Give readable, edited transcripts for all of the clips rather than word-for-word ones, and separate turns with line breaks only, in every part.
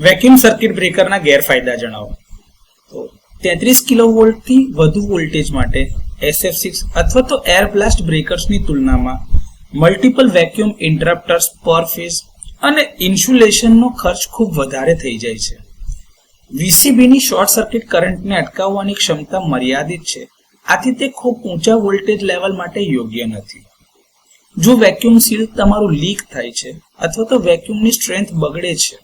Vacuum circuit બ્રેકરના ગેરફાયદા જણાવો. તો 33 કિલોવોલ્ટથી વધુ વોલ્ટેજ માટે SF6 અથવા તો એર બ્લાસ્ટ બ્રેકર્સની તુલનામાં મલ્ટિપલ વેક્યુમ ઇન્ટરપ્ટર્સ પર ફેઝ અને ઇન્સ્યુલેશનનો ખર્ચ ખૂબ વધારે થઈ જાય છે. VCBની શોર્ટ સર્કિટ કરંટને અટકાવવાની ક્ષમતા મર્યાદિત છે, આથી તે ખૂબ ઊંચા વોલ્ટેજ લેવલ માટે યોગ્ય નથી. જો વેક્યુમ સીલ તમારું લીક થાય છે અથવા તો વેક્યુમની સ્ટ્રેન્થ બગડે છે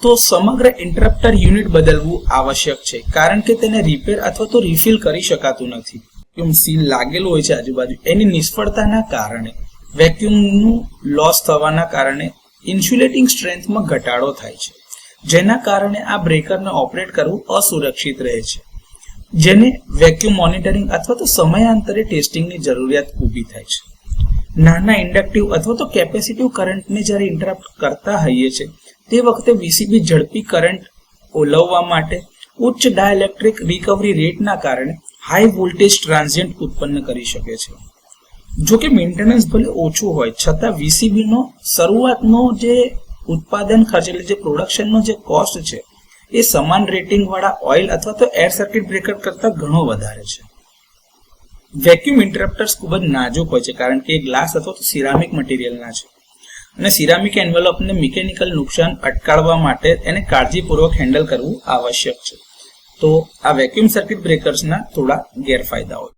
તો સમગ્ર ઇન્ટરપ્ટર યુનિટ બદલવું આવશ્યક છે, કારણ કે તેને રિપેર અથવા તો રિફિલ કરી શકાતું નથી. વેક્યુમ સીલ લાગેલું હોય છે આજુબાજુ, એની નિષ્ફળતાના કારણે વેક્યુમનું લોસ થવાના કારણે ઇન્સ્યુલેટિંગ સ્ટ્રેન્થમાં ઘટાડો થાય છે, જેના કારણે આ બ્રેકરને ઓપરેટ કરવું અસુરક્ષિત રહે છે, જેને વેક્યુમ મોનિટરિંગ અથવા તો સમયાંતરે ટેસ્ટિંગની જરૂરિયાત ઊભી થાય છે. નાના ઇન્ડક્ટિવ અથવા તો કેપેસિટિવ કરંટને જ્યારે ઇન્ટરપ્ટ કરતા હોઈએ છે તે વખતે VCB ઝડપી કરંટ ઓલવવા માટે ઉચ્ચ ડાયલેક્ટ્રિક રિકવરી રેટના કારણે હાઈ વોલ્ટેજ ટ્રાન્ઝિયન્ટ ઉત્પન્ન કરી શકે છે. જો કે મેન્ટેનન્સ ભલે ઓછું હોય છતાં VCBનો શરૂઆતનો જે ઉત્પાદન ખર્ચ એટલે જે પ્રોડક્શનનો જે કોસ્ટ છે એ સમાન રેટિંગ વાળા ઓઇલ અથવા તો એર સર્કિટ બ્રેકર કરતાં ઘણો વધારે છે. વેક્યુમ ઇન્ટરપ્ટર્સ ખૂબ જ નાજુક હોય છે, કારણ કે એ ગ્લાસ અથવા તો સિરામિક મટીરિયલના છે અને સિરામિક એન્વેલોપને મિકેનિકલ નુકસાન અટકાવવા માટે એને કાળજીપૂર્વક હેન્ડલ કરવું આવશ્યક છે. તો આ વેક્યુમ સર્કિટ બ્રેકર્સના થોડા ગેરફાયદાઓ.